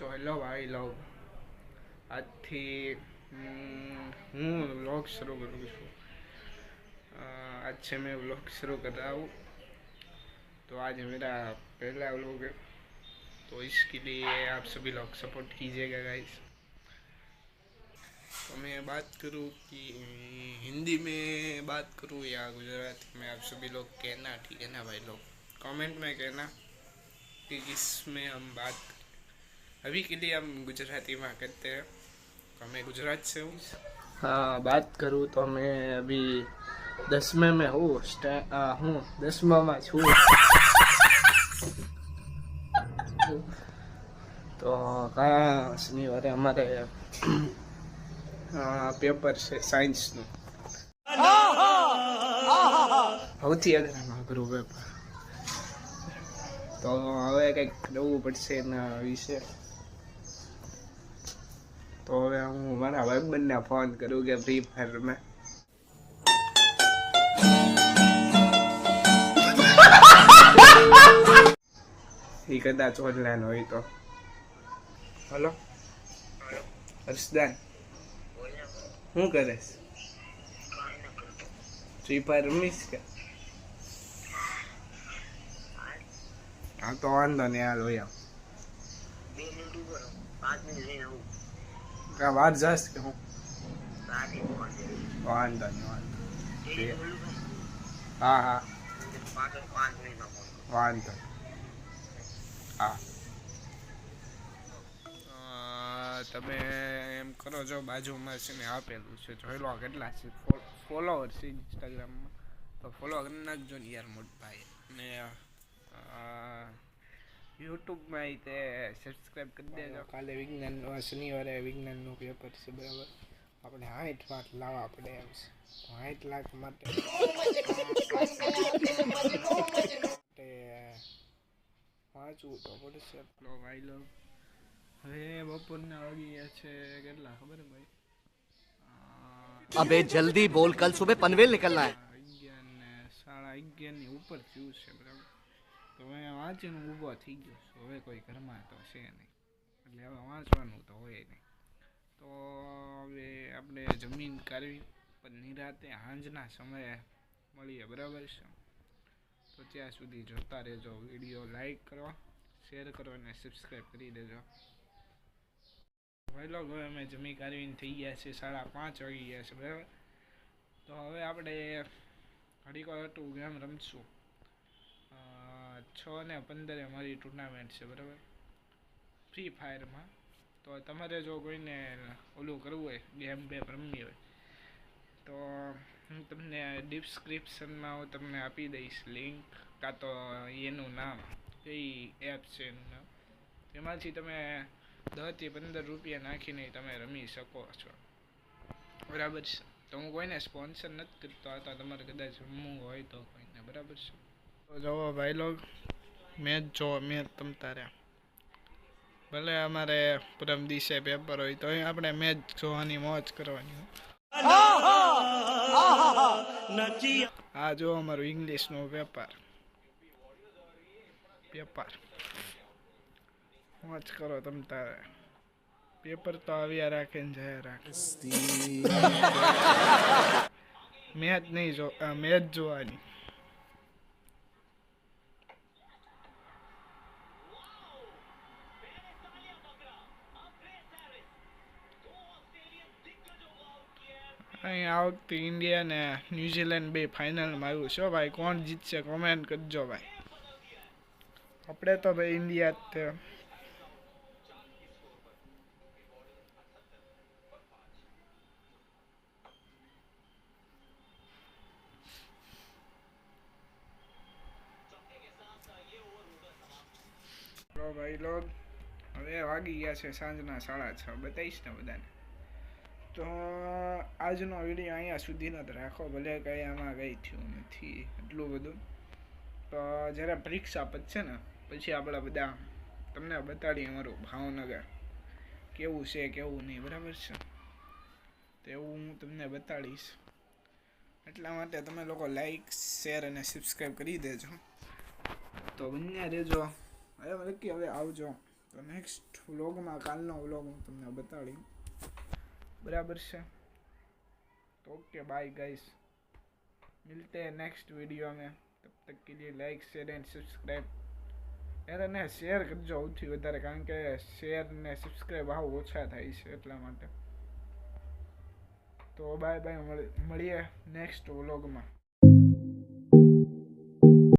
તો હેલો ભાઈ લોગ, આજથી હું વ્लॉग शुरू करूँ છું। आज से मैं व्लॉग शुरू कर रहा हूँ। तो आज मेरा पहला व्लॉग है, तो इसके लिए आप सभी लोग सपोर्ट कीजिएगा गाइस। तो मैं बात करूँ कि हिंदी में बात करूँ या गुजराती में, आप सभी लोग कहना, ठीक है ना भाई लोग? कमेंट में कहना कि किस में हम बात। अभी के लिए हम गुजराती में करते हैं, तो मैं गुजरात से हूँ। हाँ, बात करूँ तो मैं अभी 10वें में हूँ, 10वां में छूँ। तो कहाँ शनिवारे हमारे पेपर से साइंस નું સૌથી અઘરું પેપર, તો હવે કંઈક કરવું પડશે એના વિશે। તો હવે હું મારા ભાઈબંધને ફોન કરું કે ફ્રી ફાયર રમે। એ કદાચ ઓનલાઈન હોય તો। હલો હર્ષદાન, શું કરે? ફ્રી ફાયર રમીશ કે? હા તો વાંધો નહીં, હાલ હોય આવ। કા વાર જાસ કે હું? વાંધો નહીં, હા હા વાંધો હા। તમે એમ કરો, જો બાજુમાં છે ને આપેલું છે, જોઈ લો કેટલા છે ફોલોવર છે ઇન્સ્ટાગ્રામમાં, તો ફોલો કરી નાખજો ને યાર મોટભાઈ। ને યુટ્યુબમાં તે સબસ્ક્રાઈબ કરી દેજો। કાલે વિજ્ઞાનનો, શનિવારે વિજ્ઞાનનું પેપર છે, બરાબર? આપણે 60 માર્ક લાવવા પડે એમ છે। 60 લાખ માટે વાંચવું તો પડશે ભાઈ લોગ। હવે બપોરના વાગી ગયા છે કેટલા ખબર ભાઈ? अबे जल्दी बोल, कल सुबह पनवेल निकलना है। 11 ને 11:30 ની ઉપર થયું છે, બરાબર? તો હવે વાંચીને ઊભો થઈ ગયો છું। હવે કોઈ ઘરમાં તો છે નહીં, એટલે હવે વાંચવાનું તો હોય નહીં। તો હવે આપણે જમીન કાઢવી, પણ નિરાતે સાંજના સમયે મળીએ, બરાબર છે? તો ત્યાં સુધી જોતા રહેજો, વિડીયો લાઈક કરો, શેર કરો અને સબસ્ક્રાઈબ કરી દેજો ભાઈ લોગ। હવે અમે જમી કાઢવીને થઈ ગયા છે, 5:30 વાગી ગયા છે, બરાબર? તો હવે આપણે ઘડીક હતું ગેમ રમશું। 6 ને 15 મારી ટુર્નામેન્ટ છે, બરાબર? ફ્રી ફાયરમાં। તો તમારે જો કોઈને ઓલું કરવું હોય, ગેમ રમવી હોય, તો હું તમને ડિસ્ક્રિપ્શનમાં હું તમને આપી દઈશ લિંક, કાં તો એનું નામ, કઈ એપ છે એનું નામ, એમાંથી તમે 10 થી 15 રૂપિયા નાખીને તમે રમી શકો છો, બરાબર છે? તો હું કોઈને સ્પોન્સર નથી કરતો, આ તો તમારે કદાચ રમવું હોય તો કોઈને, બરાબર છે? તો જોવો ભાઈ લોગ, મેચ જોવો, મેચ તમતા રહ્યા। ભલે અમારે પરમ દિવસે પેપર હોય તો આપણે મેચ જોવાની મોજ કરવાની। આ જો અમારું ઇંગ્લિશનું પેપર મોજ કરો તમ તારે। પેપર તો આવ્યા રાખે ને જયા રાખે। મેચ નહીં જો, મેચ જોવાની। અહીં આ વખતે ઇન્ડિયા ને ન્યુઝીલેન્ડ બે ફાઇનલમાં આવ્યું છે ભાઈ। કોણ જીતશે કોમેન્ટ કરજો ભાઈ। આપણે તો ભાઈ ઇન્ડિયા જ તે। ભાઈ લોગ, હવે વાગી ગયા છે સાંજના 6:30, બતાવીશ ને બધાને। તો આજનો વિડીયો અહીંયા સુધીનો જ રાખો, ભલે કંઈ આમાં કંઈ થયું નથી એટલું બધું। તો જ્યારે પરીક્ષા પતશે ને પછી આપણે બધા તમને બતાડીએ અમારું ભાવનગર કેવું છે કેવું નહીં, બરાબર છે? તો એવું હું તમને બતાડીશ, એટલા માટે તમે લોકો લાઈક, શેર અને સબસ્ક્રાઈબ કરી દેજો। તો બન્યા રહેજો। હવે આવજો। તો નેક્સ્ટ વ્લોગમાં કાલનો વ્લોગ હું તમને બતાડી बराबर से। तो ओके बाय गाइस, मिलते हैं नेक्स्ट वीडियो में। तब तक के लिए लाइक शेयर एंड सब्सक्राइब यार ने शेयर करजो સૌથી વધારે, કારણ કે શેર ને સબસ્ક્રાઇબ આવ ઓછા થાય છે એટલા માટે। તો બાય બાય, મળીએ નેક્સ્ટ વ્લોગમાં।